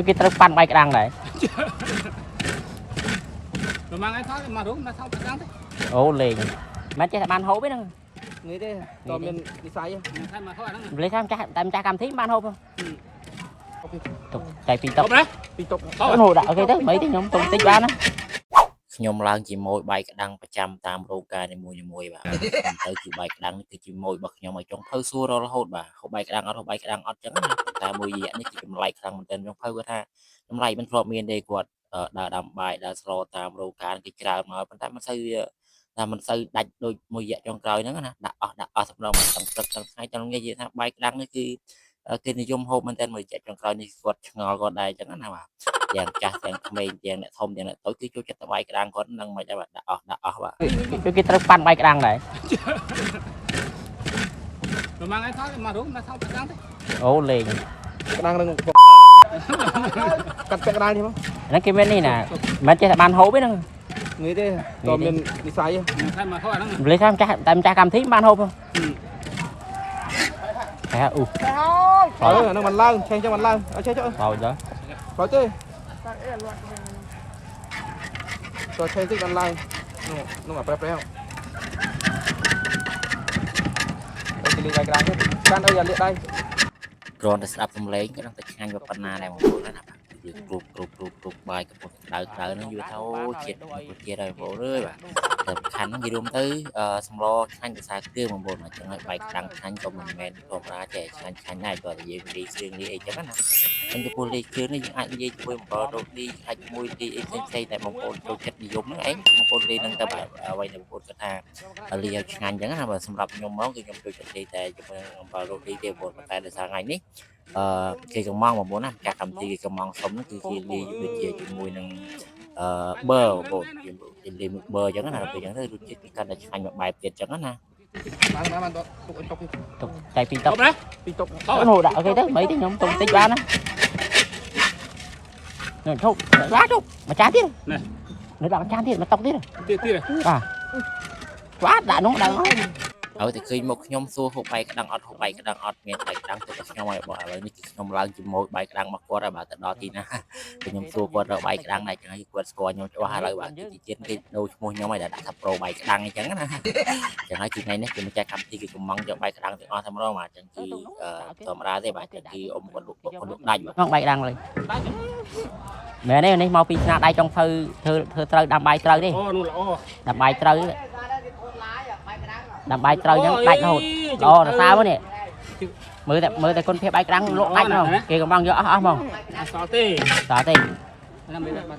cái trâu pan bay cái đằng này rồi mang cái tháo mà đúng nó tháo cái đằng đấy ô liền mấy trái ban hố biết không nghĩ thế còn mình đi sai thay mà thôi đó lấy tam cha cầm thí ban hố không tục chạy phi tộc đi tục cái hồ đạo cái đấy mấy tiếng nhóm tụng tích ban á nhomឡើងជាមួយបែកក្តាំងប្រចាំតាមរោងការនីមួយៗបាទទៅគឺបែកក្តាំងនេះគឺជាមួយរបស់ខ្ញុំឲ្យចុងភៅសួររហូតបាទហូបបែកក្តាំងអត់ហូបបែកក្តាំងអត់ចឹងតែមួយរយៈនេះគឺចម្លែកខ្លាំងមែនទែនចុងភៅគាត់ថាចម្លែកមិនធ្លាប់មានទេគាត់ដើរដាំបាយដើរស្រូតាមរោងការគេច្រើនមកប៉ុន្តែមិនសូវតែមិនសូវដាច់ដូចមួយរយៈចុងក្រោយហ្នឹងណាដាក់អស់សម្រាប់ទាំងព្រឹកទាំងថ្ងៃទាំងងាយនិយាយថាបែកក្តាំងនេះគឺគេនិយមហូបមែនទែនមួយរយៈចុងក្រោយនេះគាត់ឆ្ងល់គាត់ដែរចឹងណាបាទយ៉ាងចាស់ទាំងក្មេងទាំងអ្នកធំទាំងអ្នកតូចគឺចូលចិត្តតែបាយក្តាំងគាត់នឹងមិនដែរបាទដាក់អស់បាទគេត្រូវប៉ាន់បាយក្តាំងដែរ rồi mang cái tháo mà đúng nó tháo cái đằng đấy អូលេង cái đang cắt cái đang đi không ហ្នឹងគេមាននេះណាមិនចេះតែបានហូបទេហ្នឹង nghĩ thế còn mình đi sai thay mà thôi đó លេខតាមចាស់កម្មវិធីបានហូបហ៎ហ៎អូ rồi nó mình lao xem cho mình lao ở chơi cho បោចទៅ rồi chứ rồi xem thích mình lao nó mà prep prep đây đi vài cái đang đây giờ liệt đây គ្រាន់តែស្ដាប់សំឡេងក៏ដឹងតែឆ្ងាញ់ប៉ុណ្ណាដែរបងប្អូនណាគឺគ្រប់បាយកំពុងក្តៅហ្នឹងយល់ថាអូជាតិហើយបងប្អូនអើយបាទតែសំខាន់ហ្នឹងនិយាយរួមទៅសម្លឆ្ងាញ់ភាសាគ្រឿងបងប្អូនអញ្ចឹងហើយបាយក្តាំងឆ្ងាញ់ក៏មិនមែនធម្មតាទេឆ្ងាញ់ដែរព្រោះតែយើងនិយាយគ្រឿងនេះអីចឹងណាអញ្ចឹងចំពោះលេខគ្រឿងនេះយើងអាចនិយាយជាមួយបង្កររ៉ូឌីអាចជាមួយទីអីផ្សេងៗតែបងប្អូនចូលចិត្តនិយមហ្នឹងអីបងប្អូនលេងហ្នឹងទៅបាទអ្វីដែលបងប្អូនគាត់ថាលាយឆ្ងាញ់អញ្ចឹងណាបាទសម្រាប់ខ្ញុំមកគឺខ្ញុំចូលចិត្តលេងតែជាមួយបង្កររ៉ូឌីទេបងប្អូនតែដោយសារថ្ងៃនេះគេកំងបងប្អូនណាចាស់កម្មវិធីគេកំងសុំហ្នឹងគឺគេលាយដូចជាជាមួយនឹងប៊ឺបងប្អូនគេលាយមួយប៊ឺអញ្ចឹងណាពេលអញ្ចឹងទៅរសជាតិគេកាន់តែឆ្ងាញ់មួយបែបទៀតអញ្ចឹងណា mang tục chạy phi tộc đi tục cái hồ đạo cái đấy mấy tiếng nhóm tụng tích ban á rồi thôi quá đâu mà chán tiếp này nó đạo chán tiếp mà tóc tiếp tiếp tiếp à quá đã nó đang thì khi một nhóm xua hộp bay cái đằng ọt nghe bay đằng từ cái nhóm này bỏ lại ní nhómឡើងជាមួយបាយក្តាំងមកគាត់ហើយបាទទៅដល់ទីណាខ្ញុំសួរគាត់រកបាយក្តាំងដែរចឹងហើយគាត់ស្គាល់ខ្ញុំច្បាស់ហើយបាទជាតិគេដូរឈ្មោះខ្ញុំហើយដាក់ថាប្រូបាយក្តាំងអញ្ចឹងណាចឹងហើយថ្ងៃនេះគេម្ចាស់កម្មវិធីគេកំងយកបាយក្តាំងទាំងអស់តែម្ដងបាទចឹងគឺធម្មតាទេបាទចឹងគឺអ៊ំគាត់លក់ដាច់មកបាយក្តាំងលេងមែនទេនេះមកពីស្នាដៃចុងភៅធ្វើត្រូវដាំបាយត្រូវទេ ô luôn là ô ដាំបាយត្រូវដាំបាយត្រូវចឹងដាច់រហូតល្អដល់saoហ្នឹងមើលតែគុណភាពបាយក្តាំងលក់ដាច់ហ្មងគេកំងយកអស់ហ្មង sao tê តើទេ làm mấy bạn